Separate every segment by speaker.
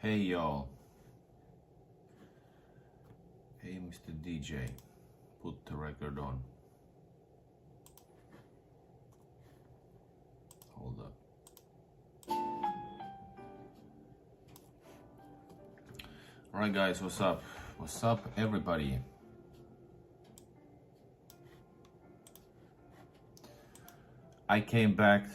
Speaker 1: Hey y'all. Hey Mr. DJ, put the record on. Hold up. Alright guys, what's up? What's up everybody? I came back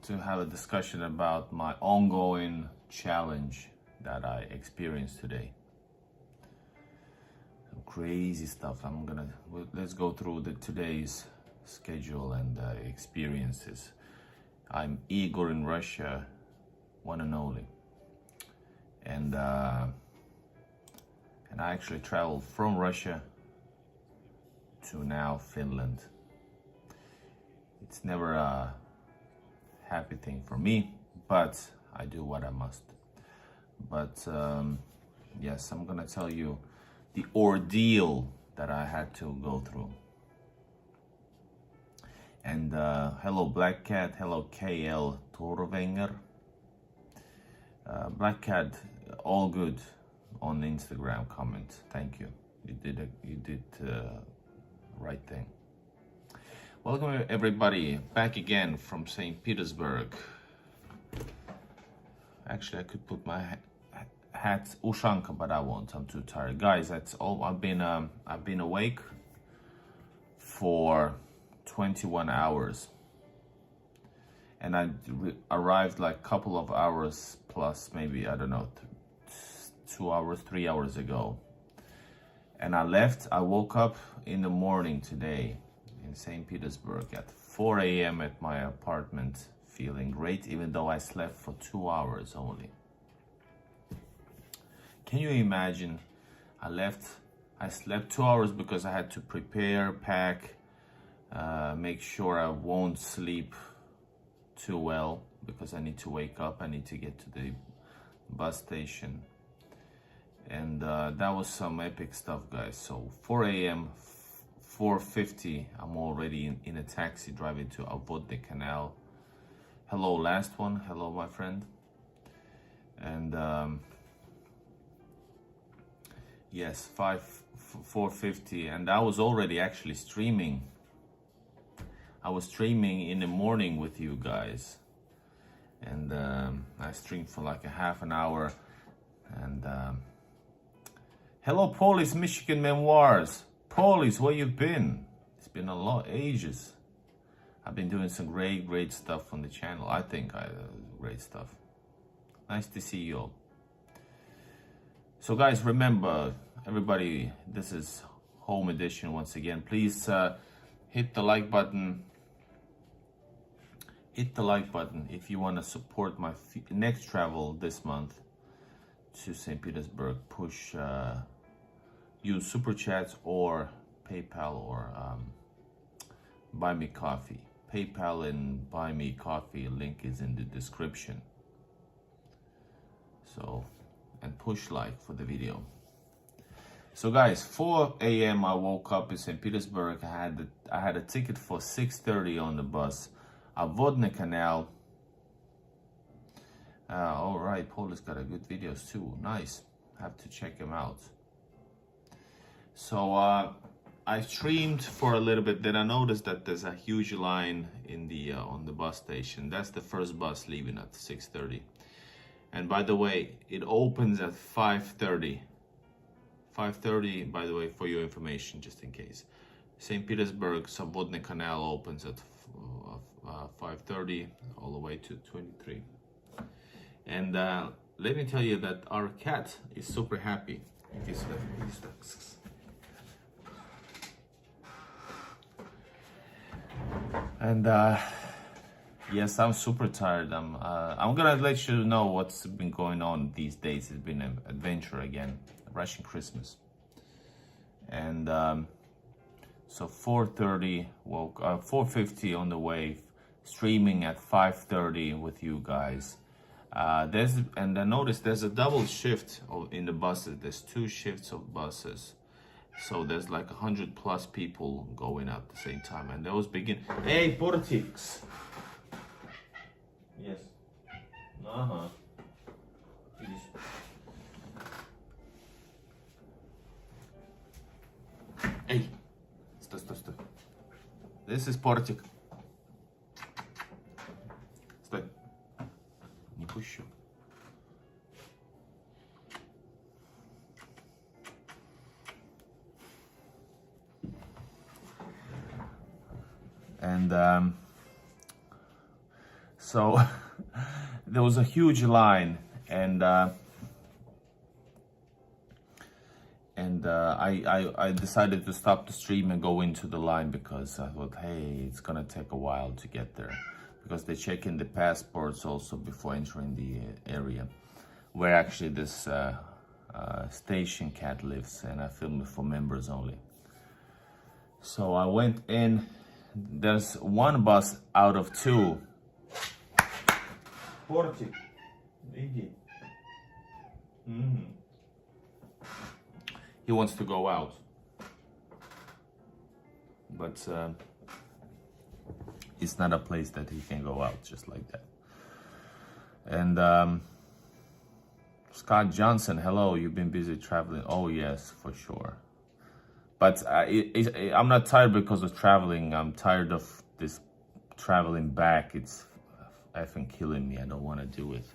Speaker 1: to have a discussion about my ongoing challenge that I experienced today. Some crazy stuff. Let's go through today's schedule and experiences. I'm Igor in Russia, one and only. And I actually traveled from Russia to now Finland. It's never a happy thing for me, but I do what I must. But yes, I'm gonna tell you the ordeal that I had to go through. And hello Black Cat, hello KL Torvenger. Black Cat, all good on Instagram comment. Thank you. You did right thing. Welcome everybody, back again from St. Petersburg. Actually, I could put my hat ushanka, but I won't. I'm too tired, guys. That's all. I've been awake for 21 hours, and I arrived like a couple of hours plus, maybe I don't know, 2 hours, 3 hours ago, and I left. I woke up in the morning today in St. Petersburg at 4 a.m. at my apartment, feeling great, even though I slept for 2 hours only. Can you imagine? I slept 2 hours because I had to prepare, pack, make sure I won't sleep too well because I need to wake up, I need to get to the bus station. And that was some epic stuff, guys. So 4 a.m., 4:50, I'm already in a taxi driving to Vodny Canal. Hello, last one. Hello, my friend. And yes, 4:50, and I was already actually streaming. I was streaming in the morning with you guys, and I streamed for like a half an hour. And hello, Polish Michigan Memoirs. Polish, where you been? It's been a lot, ages. I've been doing some great stuff on the channel. I think great stuff. Nice to see you all. So guys, remember, everybody, this is home edition once again. Please hit the like button. Hit the like button if you want to support my next travel this month to St. Petersburg. Push, use super chats or PayPal or buy me coffee. PayPal and buy me coffee link is in the description. So, and push like for the video. So guys, 4 a.m. I woke up in St. Petersburg. I had a ticket for 6:30 on the bus. Vodny Canal. All right, Paul's got a good videos too. Nice. Have to check him out. So I streamed for a little bit. Then I noticed that there's a huge line in the on the bus station. That's the first bus leaving at 6:30. And by the way, it opens at 5:30. 5:30, by the way, for your information, just in case. St. Petersburg, Vodny Canal opens at 5:30 all the way to 23. And let me tell you that our cat is super happy. And yes, I'm super tired. I'm gonna let you know what's been going on these days. It's been an adventure again, Russian Christmas. And so 4:30 woke 4:50 on the way, streaming at 5:30 with you guys. And I noticed there's a double shift in the buses. There's 2 shifts of buses. So there's like 100+ people going at the same time. And those begin. Hey, Portix! Yes. This is Portic. Стой. Не пущу. And so there was a huge line, and I decided to stop the stream and go into the line because I thought, hey, it's gonna take a while to get there, because they check in the passports also before entering the area where actually this station cat lives, and I filmed it for members only. So I went in. There's one bus out of two. Portic. He wants to go out, but it's not a place that he can go out just like that. And Scott Johnson, hello, you've been busy traveling. Oh yes, for sure. But I'm not tired because of traveling. I'm tired of this traveling back. It's effing killing me. I don't want to do it.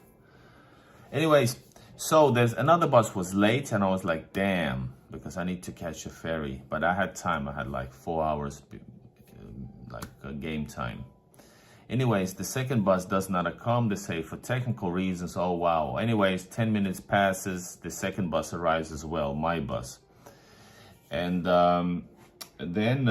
Speaker 1: Anyways, so there's another bus was late, and I was like, damn, because I need to catch a ferry. But I had time. I had like 4 hours, like game time. Anyways, the second bus does not come. They say for technical reasons. Oh wow. Anyways, 10 minutes passes. The second bus arrives as well, my bus. And then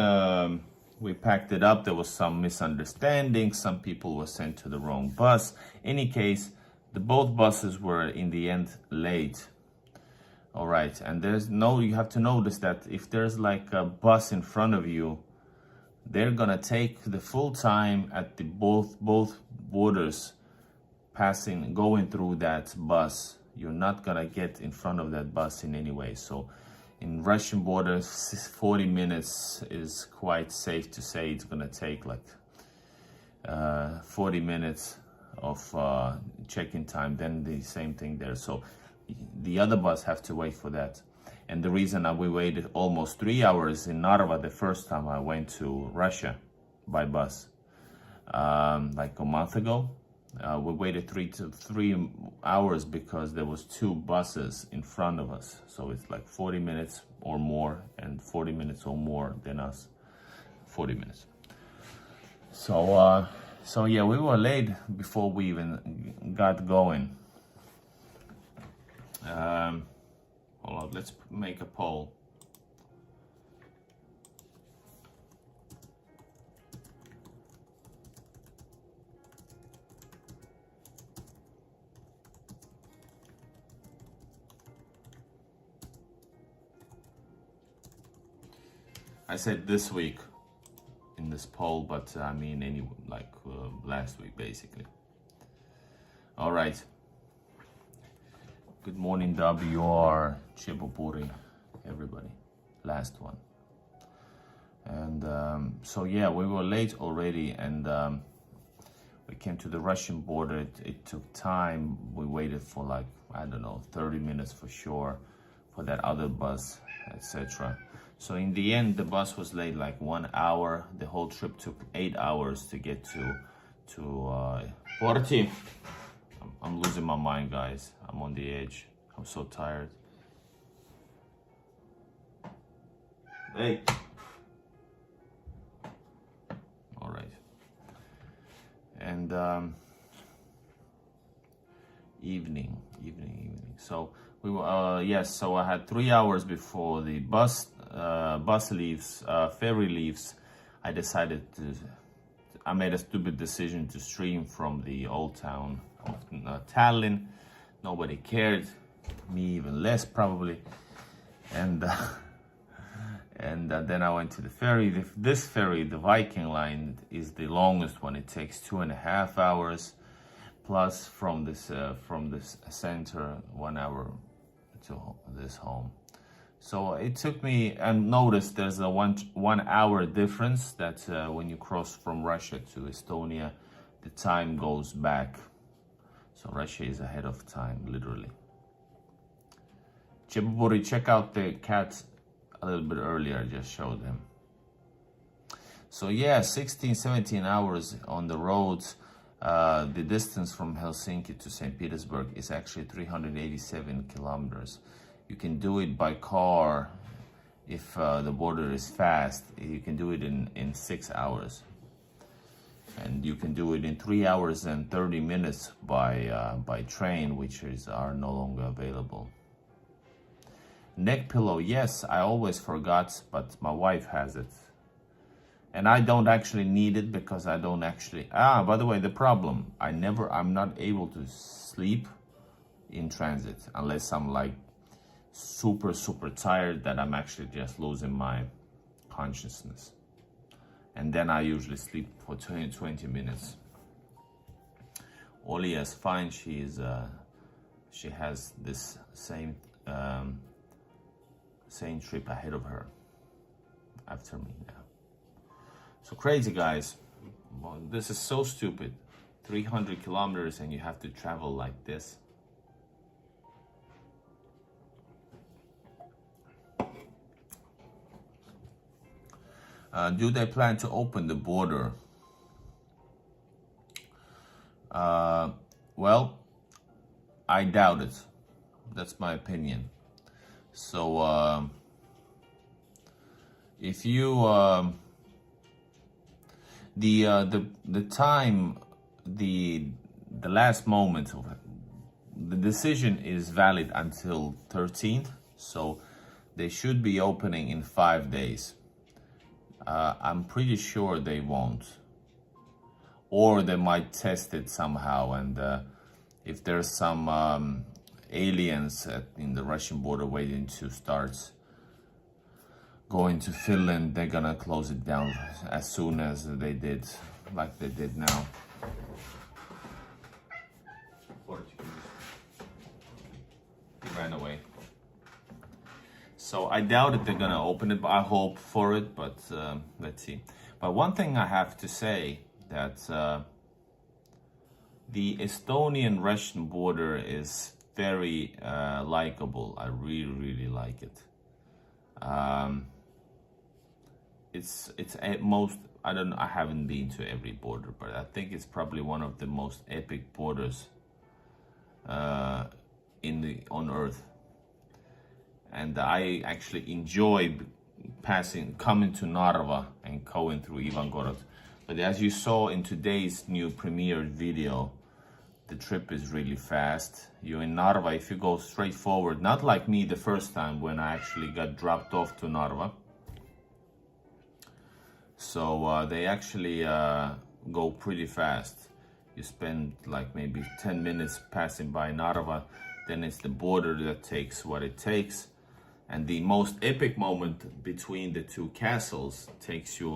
Speaker 1: we packed it up. There was some misunderstanding. Some people were sent to the wrong bus. Any case, both buses were in the end late. All right, and you have to notice that if there's like a bus in front of you, they're gonna take the full time at the both borders, going through that bus. You're not gonna get in front of that bus in any way. So in Russian borders, 40 minutes is quite safe to say. It's gonna take like 40 minutes of check-in time, then the same thing there. So the other bus have to wait for that. And the reason that we waited almost 3 hours in Narva the first time I went to Russia by bus, like a month ago, we waited 3 hours because there was 2 buses in front of us. So it's like 40 minutes or more, and 40 minutes or more than us, 40 minutes. So yeah, we were late before we even got going. Hold on, let's make a poll. I said this week in this poll, but I mean last week basically. All right. Good morning, WR, Chibopuri, everybody. Last one. And so yeah, we were late already, and we came to the Russian border. It took time. We waited for like, I don't know, 30 minutes for sure for that other bus, etc. So in the end, the bus was late like 1 hour. The whole trip took 8 hours to get to Porti. I'm losing my mind, guys. I'm on the edge. I'm so tired. Hey. All right. And evening. So we were yes. So I had 3 hours before the bus leaves, ferry leaves. I made a stupid decision to stream from the old town of Tallinn. Nobody cared, me even less probably. And then I went to the ferry. This ferry, the Viking line, is the longest one. It takes 2.5 hours, plus from this center 1 hour to this home. So it took me, and notice there's a one hour difference that when you cross from Russia to Estonia, the time goes back. So Russia is ahead of time, literally. Chebuburi, check out the cats a little bit earlier, I just showed him. So yeah, 16, 17 hours on the roads. The distance from Helsinki to St. Petersburg is actually 387 kilometers. You can do it by car if the border is fast. You can do it in 6 hours. And you can do it in 3 hours and 30 minutes by train, which are no longer available. Neck pillow, yes, I always forgot, but my wife has it. And I don't actually need it because I don't actually... by the way, the problem, I'm not able to sleep in transit unless I'm like super, super tired that I'm actually just losing my consciousness. And then I usually sleep for 20 minutes. Olia is fine. She has this same trip ahead of her after me now. So crazy, guys. Well, this is so stupid. 300 kilometers and you have to travel like this. Do they plan to open the border? Well, I doubt it. That's my opinion. So if you the time, the last moment of it, the decision is valid until 13th, so they should be opening in 5 days. I'm pretty sure they won't, or they might test it somehow, and if there's some aliens in the Russian border waiting to start going to Finland, they're gonna close it down as soon as they did, like they did now. He ran away. So I doubt that they're gonna open it, but I hope for it, but let's see. But one thing I have to say, that the Estonian-Russian border is very likable. I really, really like it. It's at most, I haven't been to every border, but I think it's probably one of the most epic borders on Earth. And I actually enjoy coming to Narva and going through Ivangorod. But as you saw in today's new premiered video, the trip is really fast. You're in Narva, if you go straight forward, not like me the first time when I actually got dropped off to Narva. So they actually go pretty fast. You spend like maybe 10 minutes passing by Narva, then it's the border that takes what it takes. And the most epic moment between the two castles takes you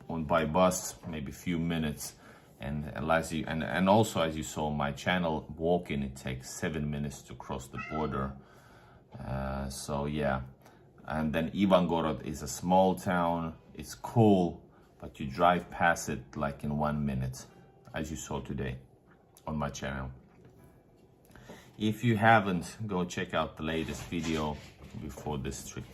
Speaker 1: on by bus, maybe a few minutes. And also, as you saw on my channel, walking, it takes 7 minutes to cross the border. So yeah. And then Ivangorod is a small town. It's cool, but you drive past it like in 1 minute, as you saw today on my channel. If you haven't, go check out the latest video before this trip.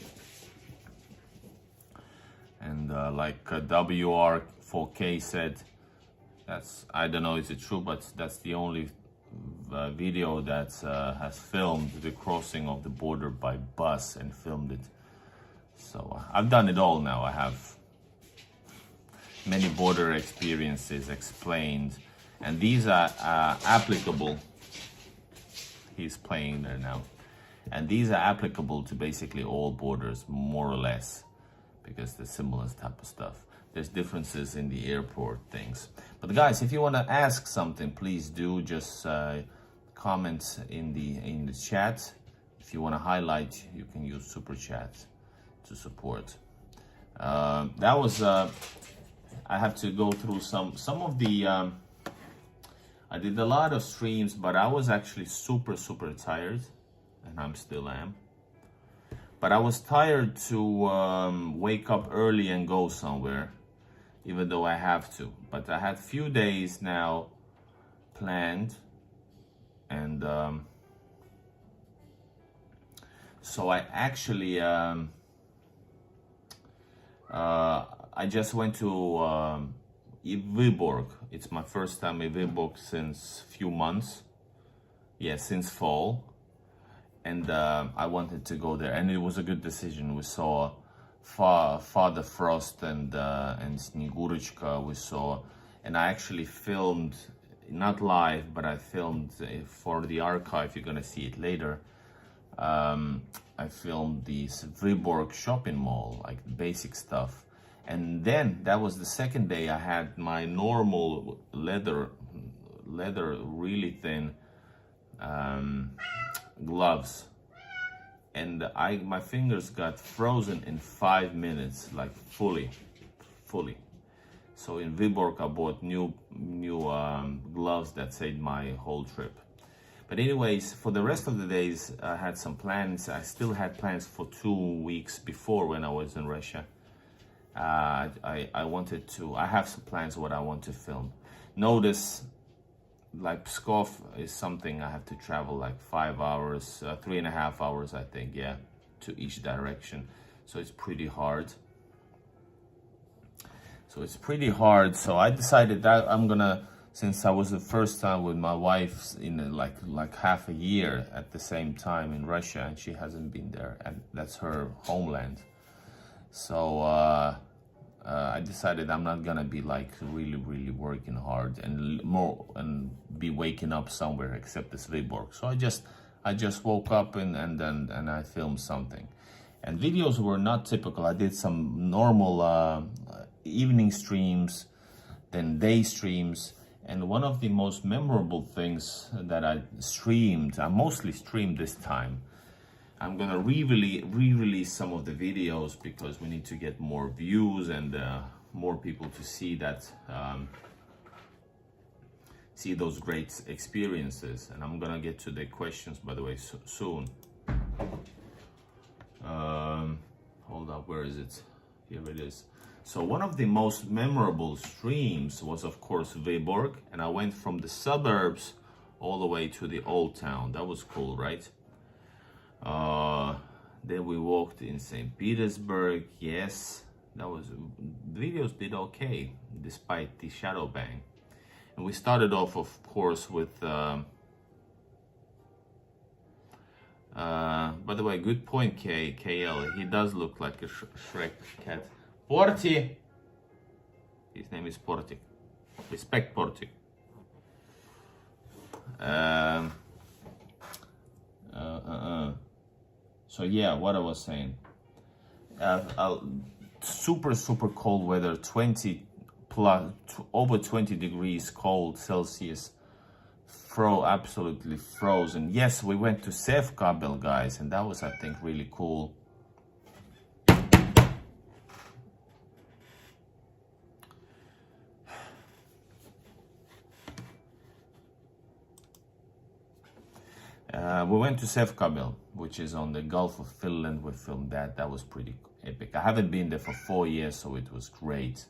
Speaker 1: And like WR4K said, I don't know is it true, but that's the only video that has filmed the crossing of the border by bus and filmed it. So I've done it all now. I have many border experiences explained, and these are applicable. He's playing there now. And these are applicable to basically all borders, more or less, because they're similar type of stuff. There's differences in the airport things. But guys, if you want to ask something, please do just comment in the chat. If you want to highlight, you can use super chat to support. That was I have to go through some of the I did a lot of streams, but I was actually super tired, and I'm still am. But I was tired to wake up early and go somewhere, even though I have to. But I had few days now planned, and so I actually I just went to Viborg. It's my first time in Viborg since few months. Yeah, since fall. And I wanted to go there, and it was a good decision. We saw Father Frost and Snegurочка. We saw, and I actually filmed, not live, but I filmed for the archive. You're gonna see it later. I filmed this Viborg shopping mall, like basic stuff. And then that was the second day. I had my normal leather really thin gloves, and my fingers got frozen in 5 minutes, like fully. So in Viborg I bought new gloves that saved my whole trip. But anyways, for the rest of the days I had some plans. I still had plans for 2 weeks before when I was in Russia. I have some plans what I want to film. Notice, like Pskov is something I have to travel like 5 hours, 3.5 hours, I think, yeah, to each direction. So it's pretty hard. So I decided that I'm gonna, since I was the first time with my wife in like half a year at the same time in Russia, and she hasn't been there, and that's her homeland. So I decided I'm not gonna be like really working hard and be waking up somewhere except this Viborg. So I just woke up and I filmed something, and videos were not typical. I did some normal evening streams, then day streams, and one of the most memorable things that I mostly streamed this time. I'm gonna re-release some of the videos because we need to get more views and more people to see that, see those great experiences. And I'm gonna get to the questions, by the way, soon. Hold up, where is it? Here it is. So one of the most memorable streams was, of course, Viborg, and I went from the suburbs all the way to the old town. That was cool, right? Then we walked in St. Petersburg. Yes, the videos did okay despite the shadow bang. And we started off, of course, with by the way, good point, KL. He does look like a Shrek cat. Porty! His name is Porty. Respect Porty. So yeah, what I was saying, super cold weather, over 20 degrees cold Celsius, absolutely frozen. Yes, we went to Sevkabel, guys, and that was, I think, really cool. We went to Sevkabel, which is on the Gulf of Finland. We filmed that. That was pretty epic. I haven't been there for 4 years, so it was great.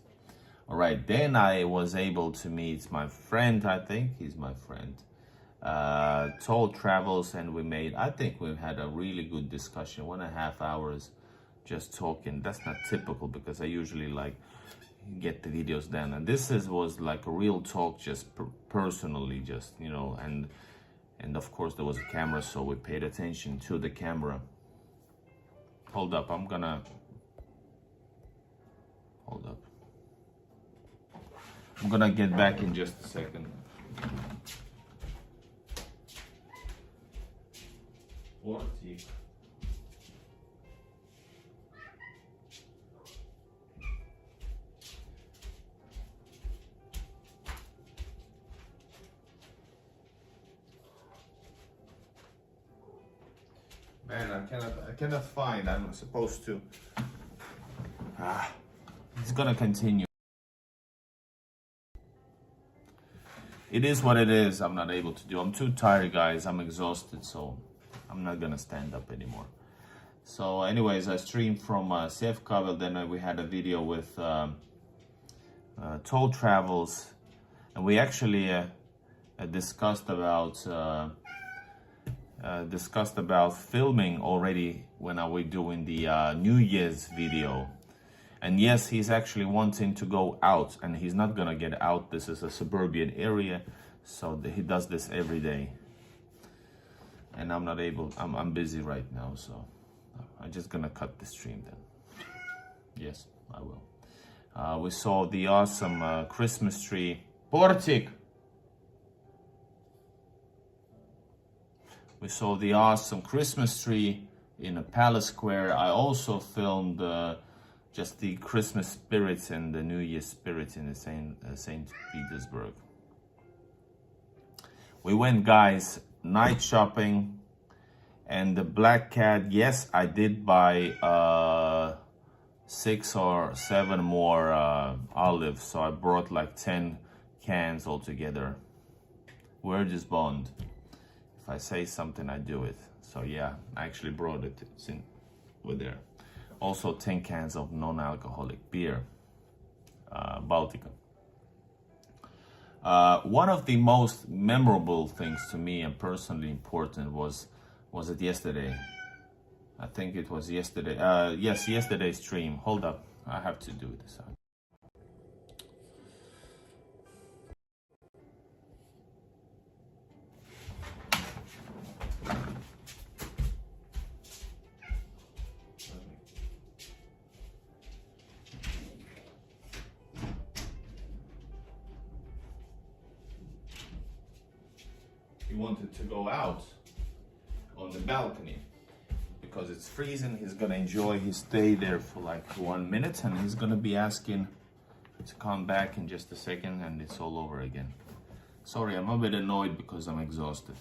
Speaker 1: All right, then I was able to meet my friend. I think he's my friend. Toll Travels, and I think we had a really good discussion, 1.5 hours just talking. That's not typical because I usually like get the videos done, and this was like a real talk, just personally, just, you know, and of course there was a camera, so we paid attention to the camera. Hold up, I'm gonna get back in just a second. 40. Man, I cannot find. I'm supposed to. It's gonna continue. It is what it is. I'm not able to do. I'm too tired, guys. I'm exhausted, so I'm not gonna stand up anymore. So, anyways, I streamed from Sevkabel. Then we had a video with Toll Travels, and we actually discussed about filming already when I was doing the New Year's video. And yes, he's actually wanting to go out, and he's not gonna get out. This is a suburban area, so he does this every day. And I'm not able, I'm busy right now, so I'm just gonna cut the stream then. Yes, I will. We saw the awesome Christmas tree. Portik! We saw the awesome Christmas tree in a palace square. I also filmed just the Christmas spirits and the New Year spirits in the St. Petersburg. We went, guys, night shopping, and the black cat, yes, I did buy 6 or 7 more olives, so I brought like 10 cans altogether. Word is bond. If I say something, I do it. So yeah, I actually brought it. It's in with there. Also 10 cans of non-alcoholic beer, Baltica. One of the most memorable things to me and personally important was it yesterday? I think it was yesterday. Yes, yesterday's stream. Hold up, I have to do this. He wanted to go out on the balcony because it's freezing. He's gonna enjoy his stay there for like 1 minute, and he's gonna be asking to come back in just a second, and it's all over again. Sorry, I'm a bit annoyed because I'm exhausted.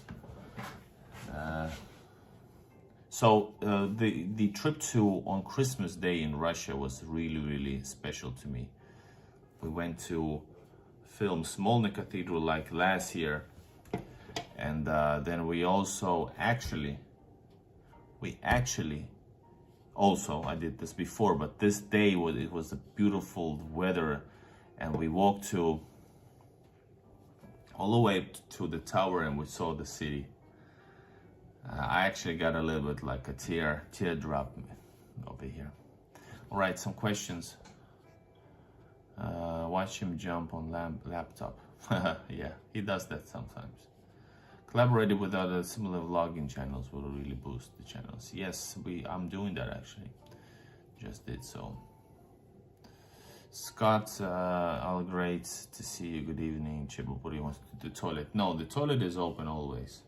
Speaker 1: The trip on Christmas Day in Russia was really special to me. We went to film Smolny Cathedral like last year, and then we also actually, I did this before, but this day it was a beautiful weather, and we walked all the way to the tower, and we saw the city. I actually got a little bit like a teardrop over here. All right, some questions. Watch him jump on laptop. Yeah, he does that sometimes. Collaborated with other similar vlogging channels will really boost the channels. Yes, I'm doing that actually. Just did so. Scott, all great to see you. Good evening. Chibopuri wants to do the toilet. No, the toilet is open always.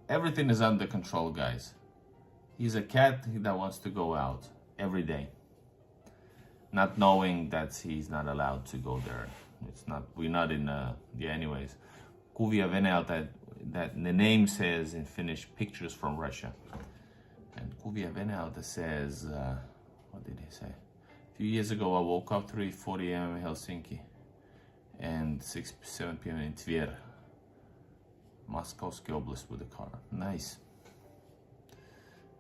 Speaker 1: Everything is under control, guys. He's a cat that wants to go out every day, not knowing that he's not allowed to go there. We're not in yeah, anyways. Kuvia Venäjältä, that the name says in Finnish, pictures from Russia. And Kuvia Venäjältä says, what did he say? A few years ago, I woke up 3:40 a.m. in Helsinki and 7 p.m. in Tver, Moskovsky Oblast with a car. Nice.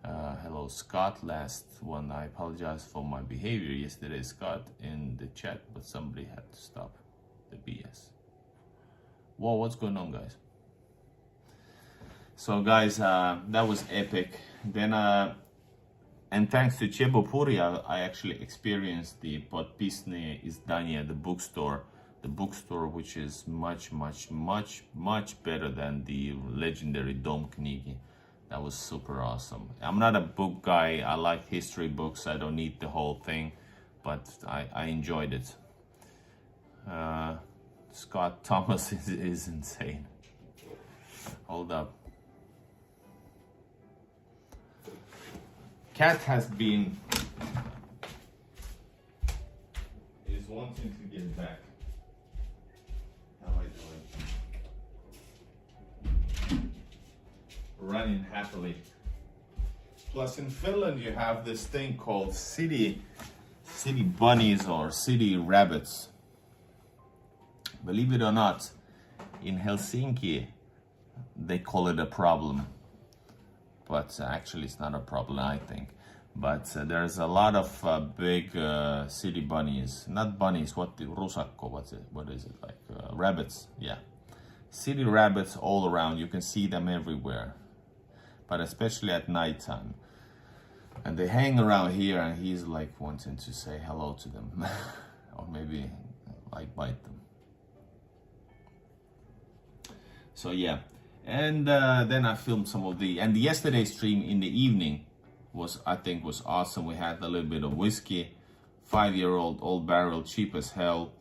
Speaker 1: Hello, Scott. Last one, I apologize for my behavior yesterday, Scott, in the chat, but somebody had to stop the BS. Whoa, what's going on, guys? So, guys, that was epic. Then, and thanks to Chebopuri, I actually experienced the Podpisne Izdanie, the bookstore, which is much better than the legendary Dom Knigi. That was super awesome. I'm not a book guy. I like history books. I don't need the whole thing, but I enjoyed it. Scott Thomas is insane. Hold up. Cat is wanting to get back. How am I doing? Running happily. Plus in Finland you have this thing called city bunnies or city rabbits. Believe it or not, in Helsinki they call it a problem, but actually it's not a problem, I think. But there's a lot of big city bunnies, not bunnies, what is it like, rabbits, yeah. City rabbits all around, you can see them everywhere, but especially at nighttime. And they hang around here, and he's like wanting to say hello to them. Or maybe like bite them. So yeah, and then I filmed some of and yesterday's stream in the evening was, I think, was awesome. We had a little bit of whiskey, 5-year-old old barrel, cheap as hell,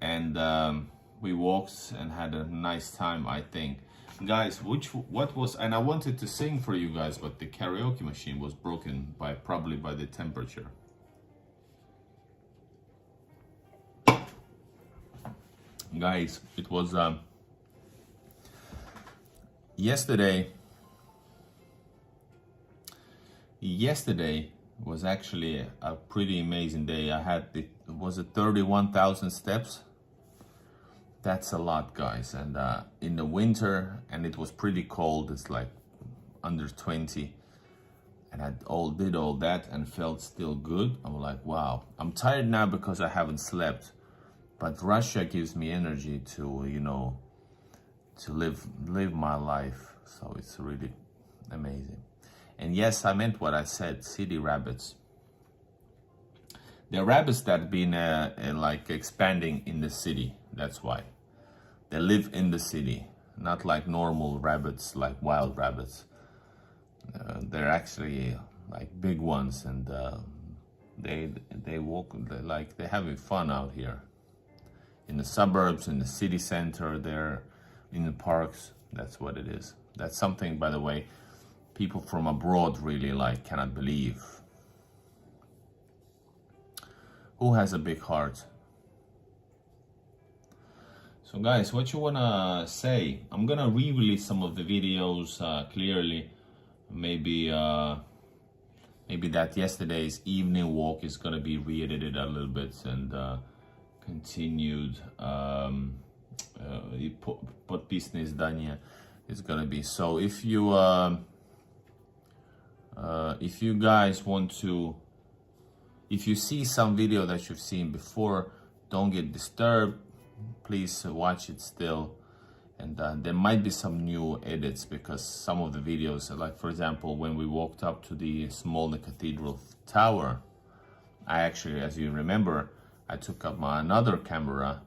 Speaker 1: and we walked and had a nice time, I think. Guys, what was, and I wanted to sing for you guys, but the karaoke machine was broken probably by the temperature. Guys, it was yesterday was actually a pretty amazing day. I had was it 31,000 steps? That's a lot, guys. And in the winter, and it was pretty cold, it's like under 20, and I did all that and felt still good. I'm like, wow. I'm tired now because I haven't slept, but Russia gives me energy to, you know, to live my life. So it's really amazing. And yes, I meant what I said, city rabbits. They're rabbits that have been like expanding in the city. That's why. They live in the city, not like normal rabbits, like wild rabbits. They're actually like big ones, and they walk, they're having fun out here. In the suburbs, in the city center, they're in the parks. That's what it is. That's something, by the way, people from abroad really cannot believe. Who has a big heart? So guys, what you wanna say? I'm gonna re-release some of the videos clearly. Maybe that yesterday's evening walk is gonna be re-edited a little bit and continued. Подписные издания is gonna be. So if you guys want to, if you see some video that you've seen before, don't get disturbed. Please watch it still, and there might be some new edits, because some of the videos, like for example, when we walked up to the Smolny Cathedral Tower, I actually, as you remember, I took up another camera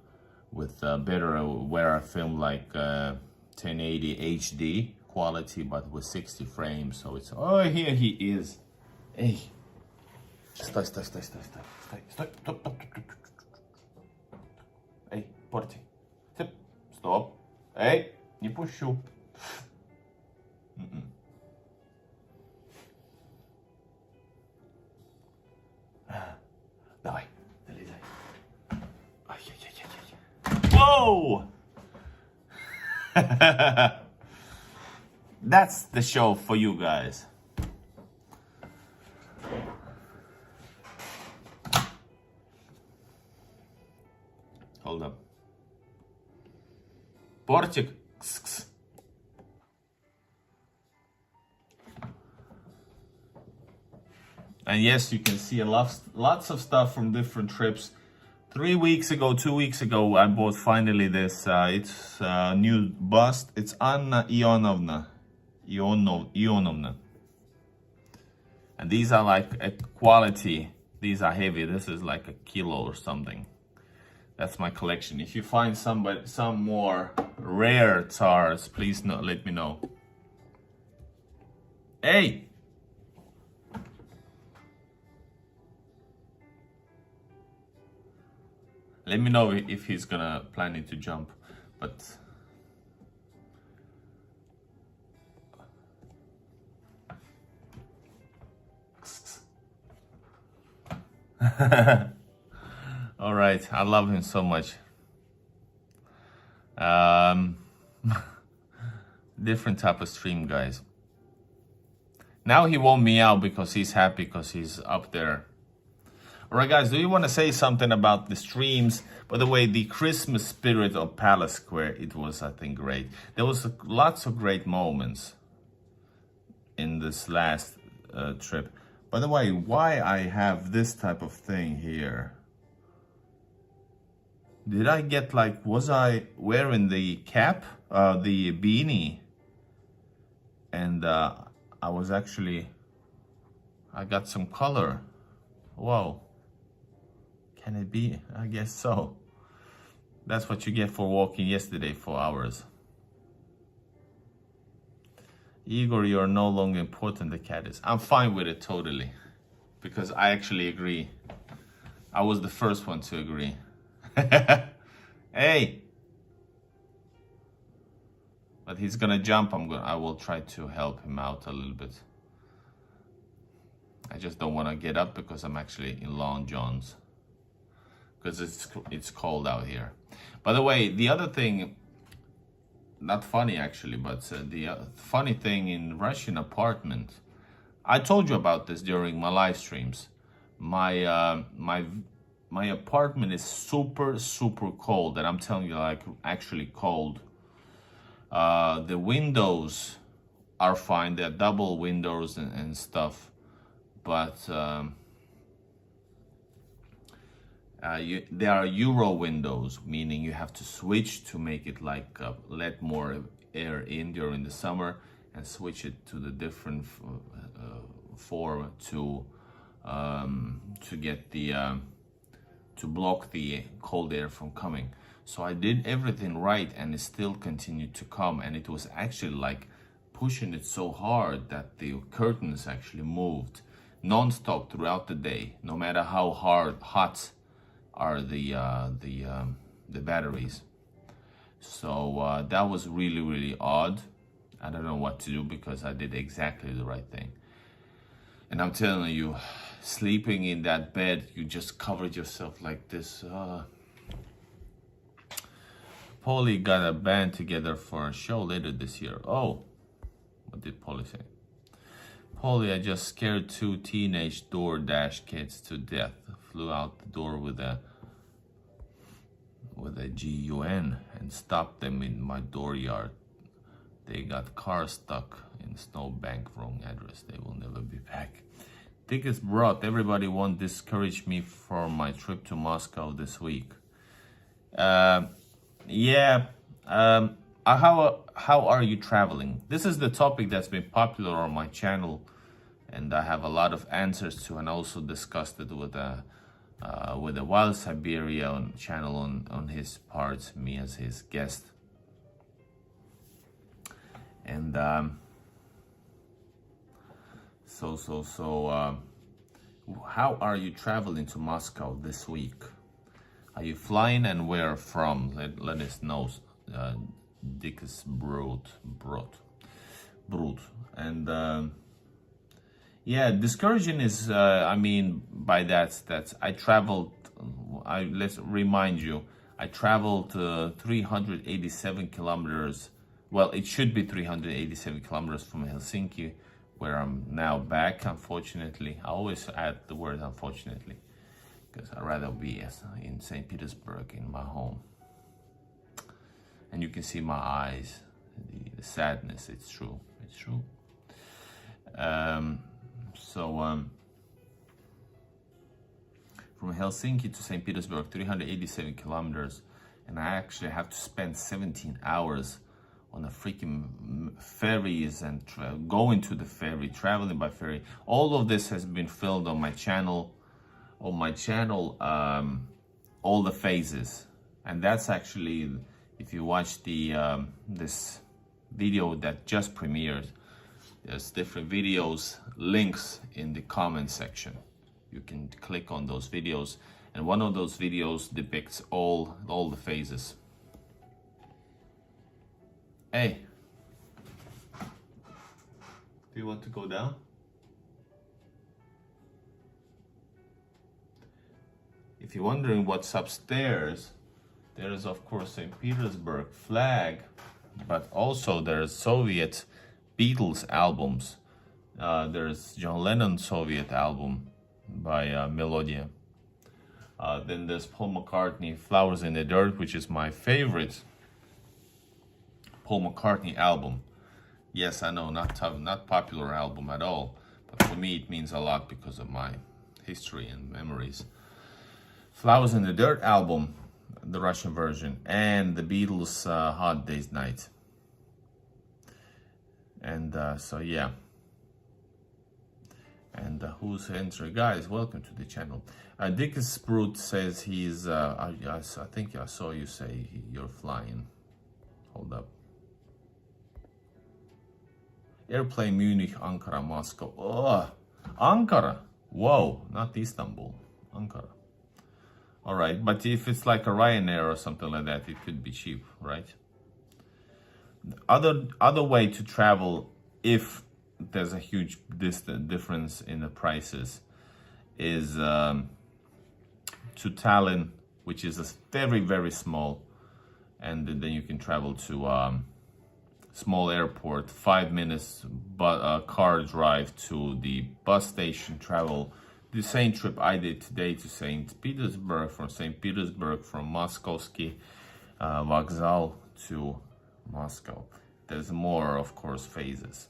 Speaker 1: with better, where I filmed like 1080 HD quality, but with 60 frames. So it's, oh, here he is. Hey, sтой. Stop. Эй, порти. Стоп. Эй, не пущу. Давай, залезай. Ай-яй-яй-яй. Whoa! That's the show for you guys. Hold up. Портик. And yes, you can see lots of stuff from different trips. 2 weeks ago, I bought finally this. It's a new bust. It's Anna Ionovna. And these are like a quality. These are heavy. This is like a kilo or something. That's my collection. If you find some more rare tsars, please let me know. Hey! Let me know if he's planning to jump, but all right, I love him so much. Different type of stream, guys. Now he won't meow because he's happy because he's up there. All right, guys, do you want to say something about the streams? By the way, the Christmas spirit of Palace Square, it was, I think, great. There was lots of great moments in this last trip. By the way, why I have this type of thing here? Did I get was I wearing the cap, the beanie? And I was actually, I got some color. Whoa. Can it be? I guess so. That's what you get for walking yesterday for hours. Igor, you're no longer important, the cat is. I'm fine with it totally. Because I actually agree. I was the first one to agree. Hey! But he's gonna jump. I will try to help him out a little bit. I just don't want to get up because I'm actually in Long John's. Because it's cold out here. By the way, the other thing, not funny actually, but the funny thing in Russian apartment, I told you about this during my live streams. My apartment is super cold, and I'm telling you, like, actually cold. The windows are fine; they're double windows and stuff, but there are Euro windows, meaning you have to switch to make it like let more air in during the summer, and switch it to the different form to get the to block the cold air from coming. So I did everything right, and it still continued to come, and it was actually like pushing it so hard that the curtains actually moved non-stop throughout the day, no matter how hot are the batteries. So that was really odd. I don't know what to do because I did exactly the right thing. And I'm telling you, sleeping in that bed, you just covered yourself like this. Polly got a band together for a show later this year. Oh, what did Polly say? Polly, I just scared 2 teenage DoorDash kids to death. Flew out the door with a GUN and stopped them in my dooryard. They got car stuck in snowbank, wrong address. They will never be back. Tickets brought. Everybody won't discourage me for my trip to Moscow this week. Yeah. How are you traveling? This is the topic that's been popular on my channel, and I have a lot of answers to, and also discussed it with a Wild Siberia channel on his part, me as his guest. And how are you traveling to Moscow this week? Are you flying, and where from? Let us know. Dickes Brute. And yeah, discouraging is I mean by that's I traveled, let's remind you, I traveled 387 kilometers. Well, it should be 387 kilometers from Helsinki, where I'm now back, unfortunately. I always add the word unfortunately, because I'd rather be in St. Petersburg, in my home. And you can see my eyes, the sadness. It's true. From Helsinki to St. Petersburg, 387 kilometers, and I actually have to spend 17 hours on the freaking ferries and going to the ferry, traveling by ferry. All of this has been filmed on my channel. All the phases, and that's actually, if you watch the this video that just premiered, there's different videos, links in the comment section. You can click on those videos, and one of those videos depicts all the phases. Hey, do you want to go down? If you're wondering what's upstairs, there is of course St. Petersburg flag, but also there's Soviet Beatles albums. There's John Lennon's Soviet album by Melodia. Then there's Paul McCartney, Flowers in the Dirt, which is my favorite Paul McCartney album. Yes, I know, not popular album at all, but for me it means a lot because of my history and memories. Flowers in the Dirt album, the Russian version, and the Beatles' Hot Day's Night. And so yeah, And who's entering? Guys, welcome to the channel. Dick Sprout says he's, I think I saw you say you're flying. Hold up. Airplane Munich, Ankara, Moscow. Oh, Ankara. Whoa, not Istanbul. Ankara. All right, but if it's like a Ryanair or something like that, it could be cheap, right? The other way to travel, if there's a huge difference in the prices, is to Tallinn, which is a very, very small, and then you can travel to small airport, 5 minutes car drive to the bus station, travel the same trip I did today to St. Petersburg, from St. Petersburg, from Moskovsky Vokzal to Moscow. There's more, of course, phases.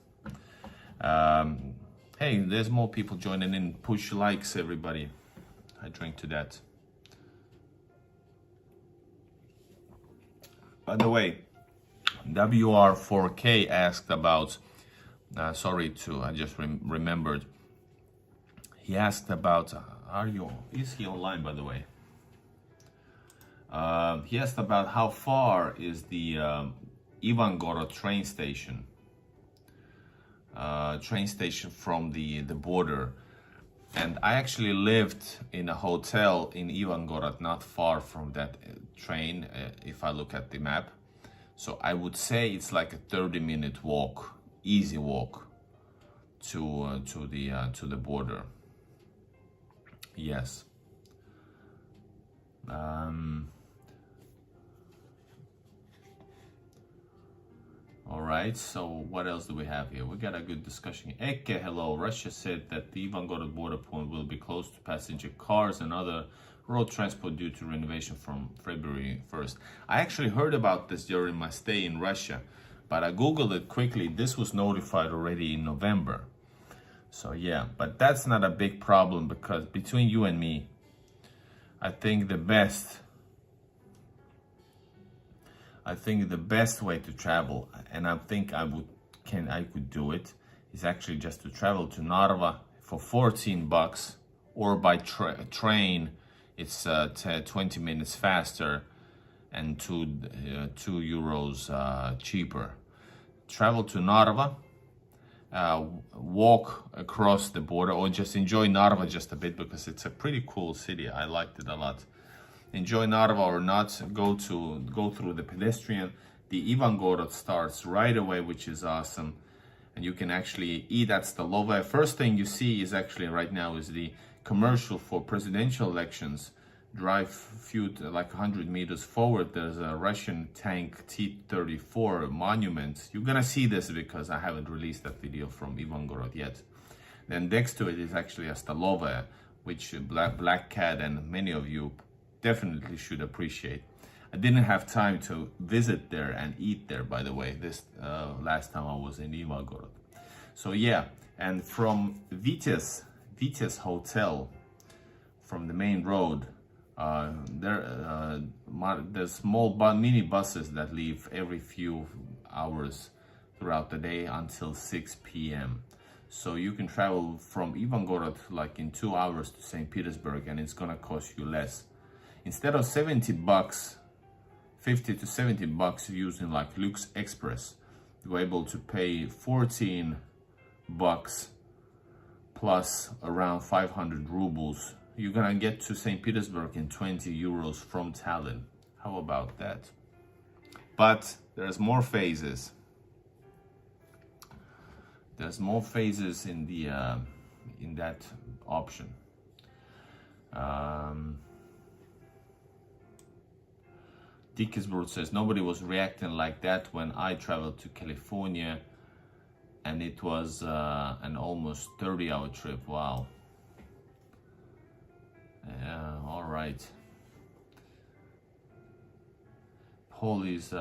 Speaker 1: Hey, there's more people joining in. Push likes, everybody. I drink to that. By the way, WR4K asked about, I just remembered. He asked about, is he online, by the way? He asked about how far is the Ivangorod train station from the border. And I actually lived in a hotel in Ivangorod, not far from that train, if I look at the map. So I would say it's like a 30-minute walk, easy walk to the border. Yes. All right, so what else do we have here? We got a good discussion. Eke, hello. Russia said that the Ivangorod border point will be closed to passenger cars and other road transport due to renovation from February 1st. I actually heard about this during my stay in Russia, but I Googled it quickly. This was notified already in November. So yeah, but that's not a big problem, because between you and me, I think the best way to travel, and I think I could do it, is actually just to travel to Narva for $14, or by train. It's 20 minutes faster and €2 cheaper. Travel to Narva, walk across the border, or just enjoy Narva just a bit, because it's a pretty cool city. I liked it a lot. Enjoy Narva or not, go through the pedestrian. The Ivangorod starts right away, which is awesome. And you can actually eat at Stolova. First thing you see is actually right now is the commercial for presidential elections. Drive like 100 meters forward, there's a Russian tank T-34 monument. You're gonna see this because I haven't released that video from Ivangorod yet. Then next to it is actually a Stolova, which Black Cat and many of you definitely should appreciate. I didn't have time to visit there and eat there, by the way, this last time I was in Ivangorod. So yeah, and from Vites Hotel, from the main road, there's small mini buses that leave every few hours throughout the day until 6 p.m. So you can travel from Ivangorod like in 2 hours to St. Petersburg, and it's gonna cost you less. Instead of $70, 50 to $70 using like Lux Express, you're able to pay $14 plus around 500 rubles. You're gonna get to St. Petersburg in 20 euros from Tallinn. How about that? But there's more phases. There's more phases in the in that option. Discourage says nobody was reacting like that when I traveled to California, and it was an almost 30-hour trip. Wow. Yeah, all right. Paul is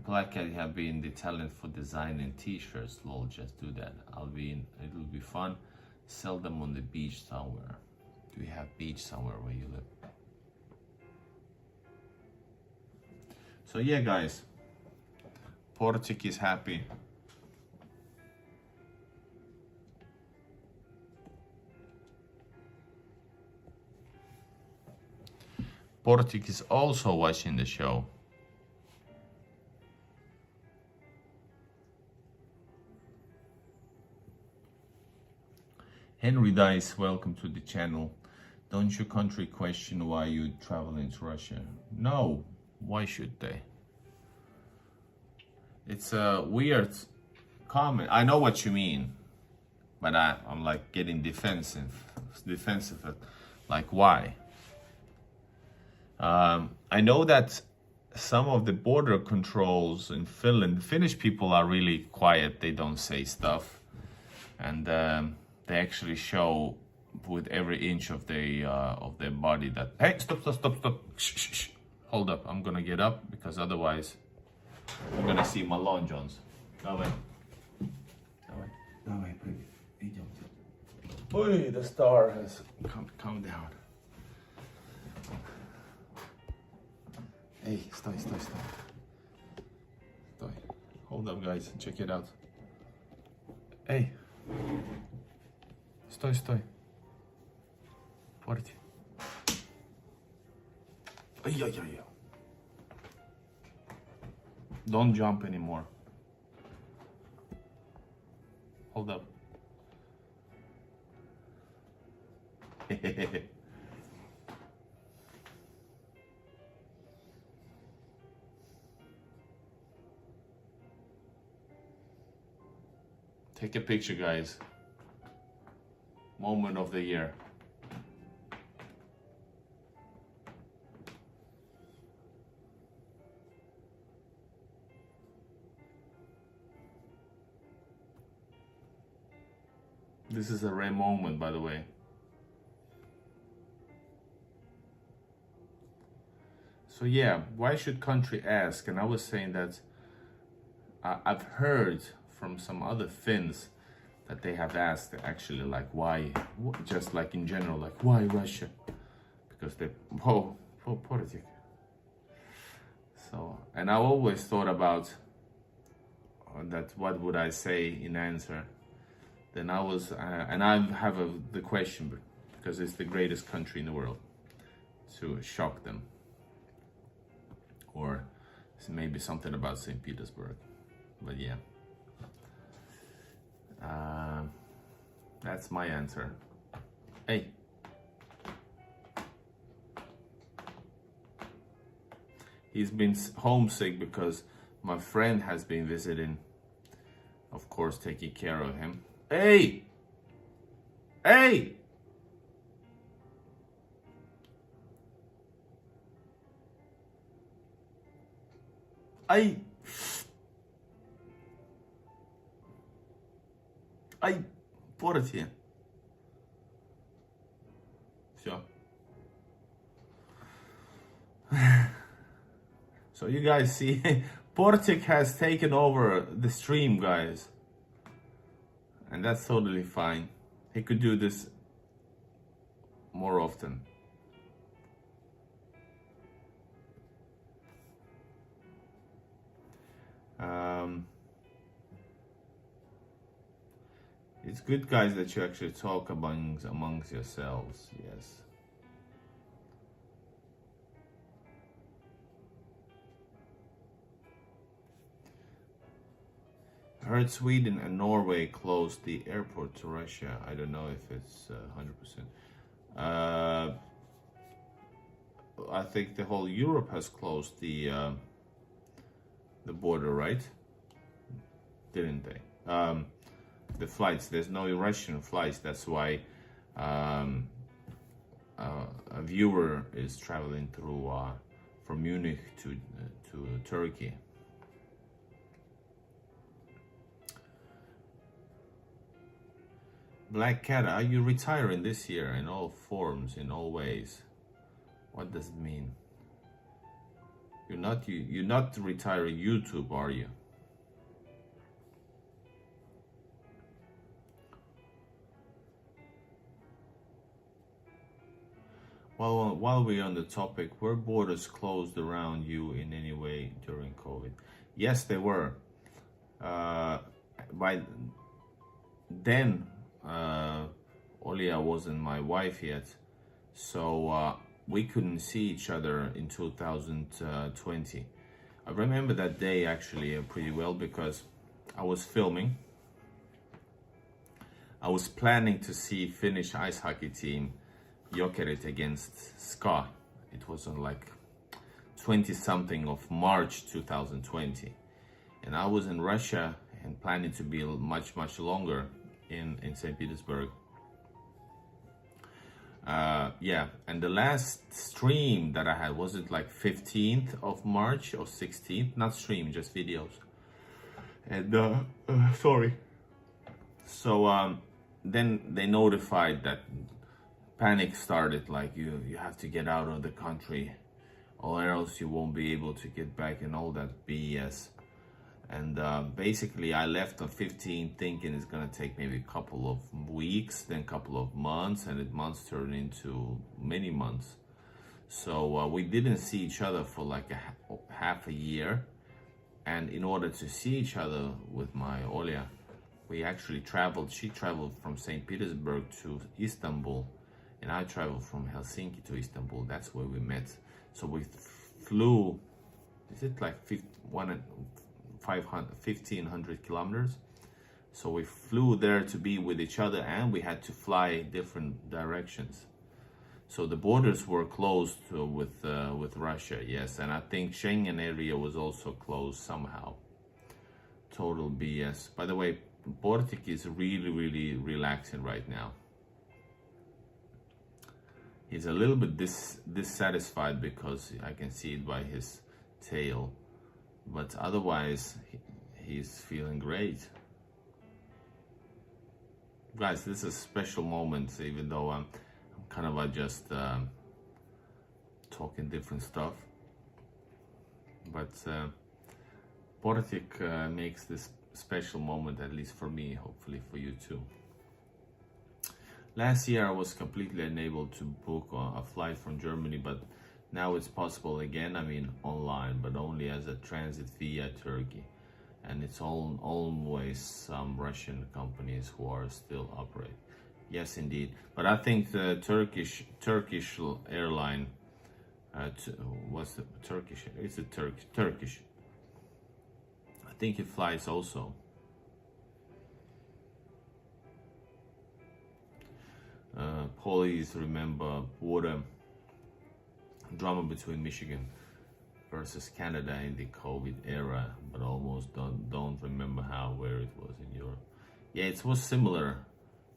Speaker 1: Black Cat have been the talent for designing t-shirts. Lol, just do that. It'll be fun. Sell them on the beach somewhere. Do we have beach somewhere where you live? So yeah, guys, Portik is happy. Portik is also watching the show. Henry Dice, welcome to the channel. Don't your country question why you traveling to Russia? No, why should they? It's a weird comment. I know what you mean, but I'm like getting defensive. Like why? I know that some of the border controls in Finland, Finnish people are really quiet. They don't say stuff, and they actually show with every inch of their body that, hey, stop, shh. Hold up, I'm gonna get up because otherwise you're gonna see my long johns. Давай, прыгай, идем. Ой, the star has come down. Hey, sтой. Hold up, guys, check it out. Hey. Стой. Порти. Ай. Don't jump anymore. Hold up. Take a picture, guys. Moment of the year. This is a rare moment, by the way. So yeah, why should country ask? And I was saying that I've heard from some other Finns that they have asked actually, like, why, just like in general, like, why Russia? Because they, politic. So, and I always thought about that, what would I say in answer? Then I was, and I have the question, because it's the greatest country in the world, to shock them. Or maybe something about St. Petersburg, but yeah. That's my answer. Hey. He's been homesick because my friend has been visiting, of course, taking care of him. Hey! I Porti. Все. So you guys see, Portik has taken over the stream, guys. And that's totally fine. He could do this more often. It's good, guys, that you actually talk amongst yourselves. Yes. I heard Sweden and Norway closed the airport to Russia. I don't know if it's 100%. I think the whole Europe has closed the border, right? Didn't they? The flights. There's no Russian flights. That's why a viewer is traveling through from Munich to Turkey. Black Cat, are you retiring this year in all forms, in all ways? What does it mean? You're not retiring YouTube, are you? Well, while we're on the topic, were borders closed around you in any way during COVID? Yes, they were. By then, Olia wasn't my wife yet, so we couldn't see each other in 2020. I remember that day actually pretty well because I was filming. I was planning to see Finnish ice hockey team Jokerit against SKA. It was on like 20 something of March 2020, and I was in Russia and planning to be much longer in St. Petersburg. Yeah, and the last stream that I had, was it like 15th of March or 16th? Not stream, just videos. And sorry. So then they notified that panic started, like you have to get out of the country or else you won't be able to get back and all that BS. And basically I left on 15 thinking it's gonna take maybe a couple of weeks, then a couple of months, and months turned into many months. So we didn't see each other for like half a year. And in order to see each other with my Olya, we actually traveled. She traveled from St. Petersburg to Istanbul, and I traveled from Helsinki to Istanbul. That's where we met. So we flew, is it like 1,500 kilometers? So we flew there to be with each other, and we had to fly different directions. So the borders were closed with Russia, yes, and I think Schengen area was also closed somehow. Total BS. By the way, Baltic is really relaxing right now. He's a little bit dissatisfied because I can see it by his tail, but otherwise he's feeling great. Guys, this is a special moment, even though I'm kind of just talking different stuff, but Baltic makes this special moment, at least for me, hopefully for you too. Last year I was completely unable to book a flight from Germany, but now it's possible again. I mean online, but only as a transit via Turkey, and it's always some Russian companies who are still operating. Yes, indeed. But I think the Turkish airline, what's the Turkish? It's a Turkish. I think it flies also. Police remember border drama between Michigan versus Canada in the COVID era, but almost don't remember where it was in Europe. Yeah, it was similar.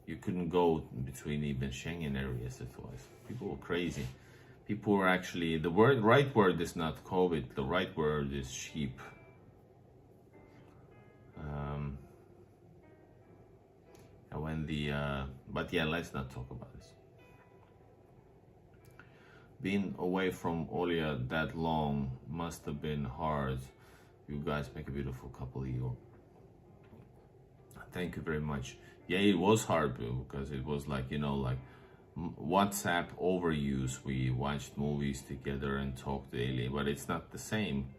Speaker 1: You couldn't go between even Schengen areas. It was. People were crazy. People were actually, the right word is not COVID, the right word is sheep. And when but yeah, let's not talk about this. Being away from Olya that long must have been hard. You guys make a beautiful couple, Igor. Thank you very much. Yeah, it was hard because it was like, like WhatsApp overuse. We watched movies together and talked daily, but it's not the same.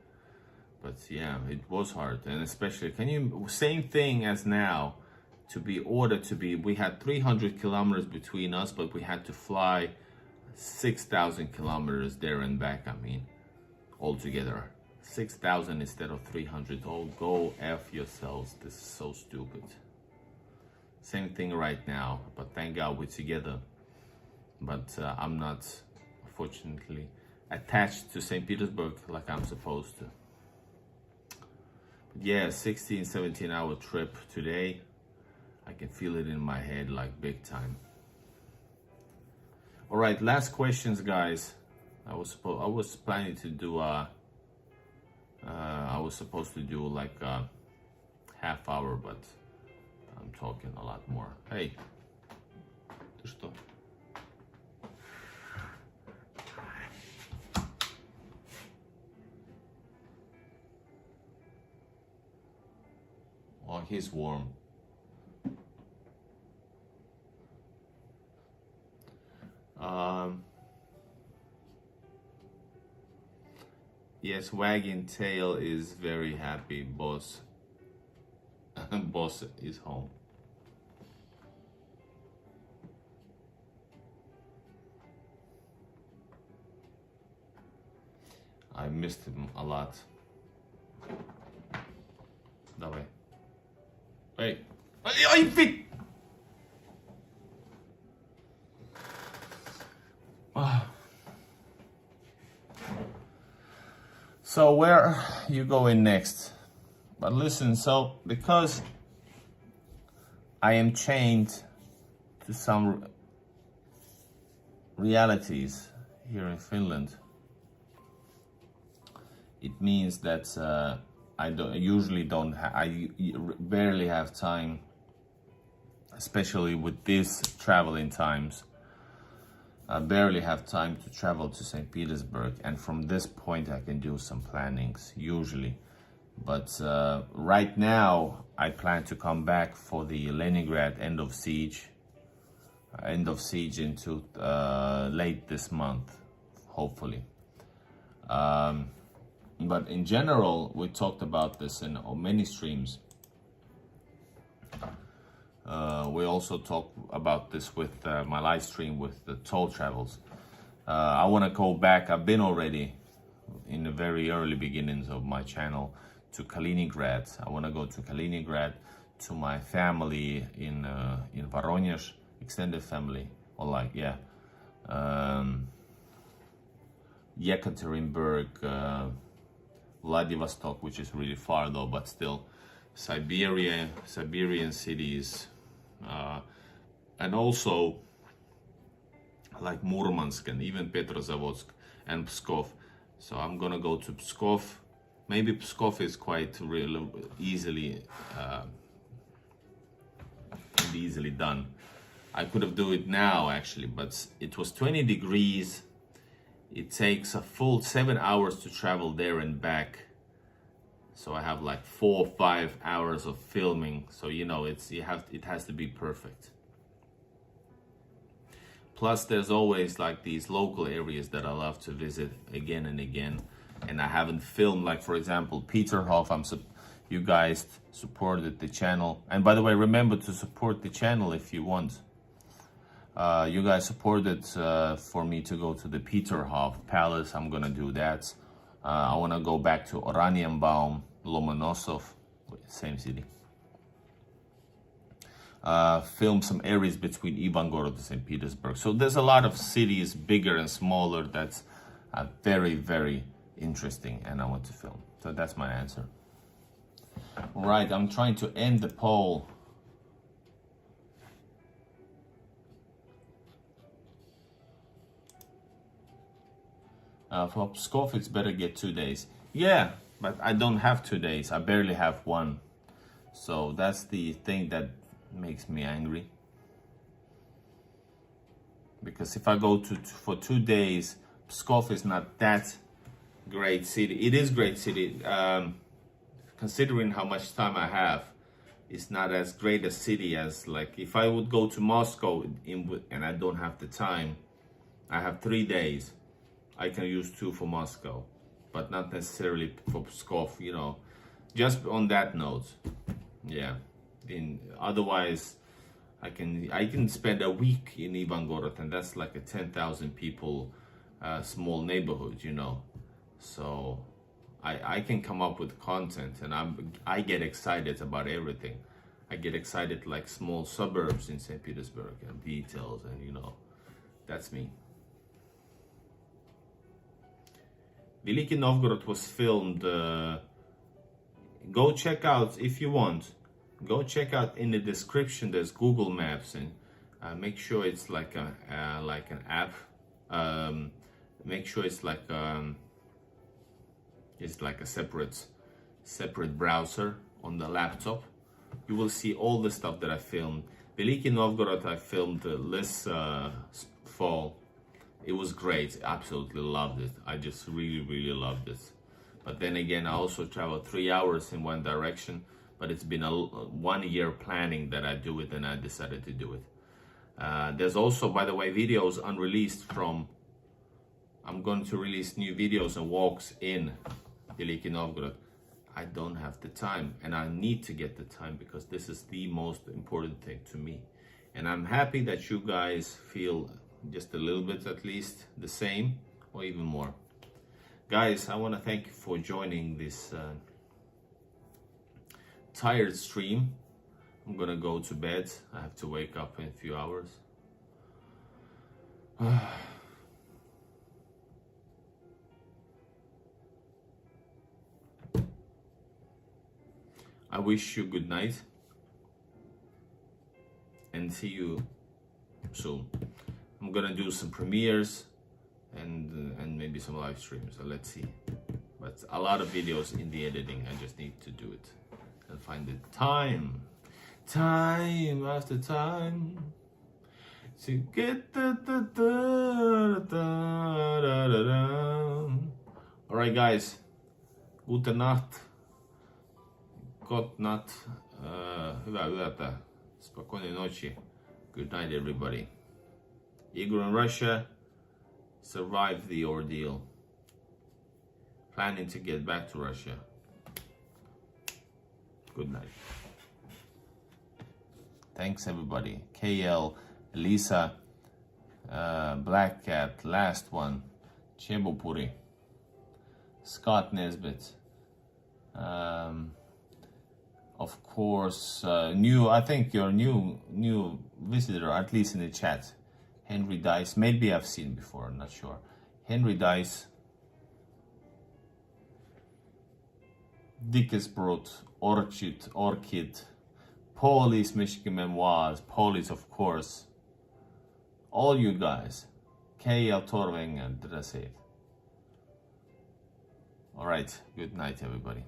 Speaker 1: But yeah, it was hard. And especially, same thing as now, we had 300 kilometers between us, but we had to fly 6,000 kilometers there and back. I mean, altogether 6,000 instead of 300. Oh, go F yourselves. This is so stupid. Same thing right now, but thank God we're together. But I'm not, unfortunately, attached to St. Petersburg like I'm supposed to. But yeah, 16, 17 hour trip today. I can feel it in my head like big time. All right, last questions, guys. I was planning to do I was supposed to do like a half hour, but I'm talking a lot more. Hey, ты что? Oh, he's warm. Yes, Wagging Tail is very happy. Boss is home. missed him a lot. Давай. Hey. Ай, фиг! So where are you going next? But listen, so because I am chained to some realities here in Finland, it means that I barely have time, especially with these traveling times. I barely have time to travel to St. Petersburg, and from this point I can do some plannings usually. But right now I plan to come back for the Leningrad end of siege into late this month, hopefully. But in general, we talked about this in many streams. We also talked about this with my live stream with the toll travels. I want to go back. I've been already in the very early beginnings of my channel to Kaliningrad. I want to go to Kaliningrad, to my family in Voronezh, extended family, or like, yeah. Yekaterinburg, Vladivostok, which is really far though, but still, Siberian cities, and also like Murmansk and even Petrozavodsk and Pskov. So I'm gonna go to Pskov. Maybe Pskov is quite easily done. I could have do it now actually, but it was 20 degrees. It takes a full 7 hours to travel there and back. So I have like 4 or 5 hours of filming. So you know, it has to be perfect. Plus there's always like these local areas that I love to visit again and again. And I haven't filmed, like for example, Peterhof. You guys supported the channel. And by the way, remember to support the channel if you want. You guys supported for me to go to the Peterhof Palace. I'm gonna do that. I wanna go back to Oranienbaum, Lomonosov, same city. Film some areas between Ivangorod and St. Petersburg. So there's a lot of cities, bigger and smaller, that's very, very interesting, and I want to film. So that's my answer. Right, I'm trying to end the poll. For Pskov, it's better get 2 days. Yeah, but I don't have 2 days. I barely have one. So that's the thing that makes me angry. Because if I go for 2 days, Pskov is not that great city. It is great city. Considering how much time I have, it's not as great a city as, like, if I would go to Moscow and I don't have the time, I have 3 days. I can use 2 for Moscow, but not necessarily for Pskov, you know. Just on that note, yeah. Otherwise, I can spend a week in Ivangorod, and that's like a 10,000 people small neighborhood, you know. So I can come up with content, and I get excited about everything. I get excited like small suburbs in St. Petersburg and details, and you know, that's me. Veliki Novgorod was filmed. Go check out if you want. Go check out in the description. There's Google Maps, and make sure it's like an app. Make sure it's like a separate browser on the laptop. You will see all the stuff that I filmed. Veliki Novgorod I filmed this fall. It was great. Absolutely loved it. I just really loved it. But then again, I also traveled 3 hours in one direction. But it's been a 1 year planning that I do it, and I decided to do it. There's also, by the way, videos unreleased from. I'm going to release new videos and walks in Veliki Novgorod. I don't have the time, and I need to get the time because this is the most important thing to me. And I'm happy that you guys feel just a little bit at least the same or even more. Guys, I want to thank you for joining this tired stream. I'm gonna go to bed. I have to wake up in a few hours. I wish you good night and see you soon. I'm gonna do some premieres and maybe some live streams, so let's see. But a lot of videos in the editing, I just need to do it and find the time after time to get All right, guys, gute Nacht, gott Nacht, hyvää yötä, spokojnej noci, good night everybody. Igor in Russia survived the ordeal, planning to get back to Russia. Good night. Thanks everybody. KL, Elisa, Black Cat, last one, Chebopuri, Scott Nesbitt, of course, I think your new visitor, at least in the chat, Henry Dice. Maybe I've seen before, I'm not sure. Henry Dice, Dickesbrot, Orchid, Police, Michigan Memoirs, Police, of course. All you guys. KL Torvengen, did I say it? Alright, good night everybody.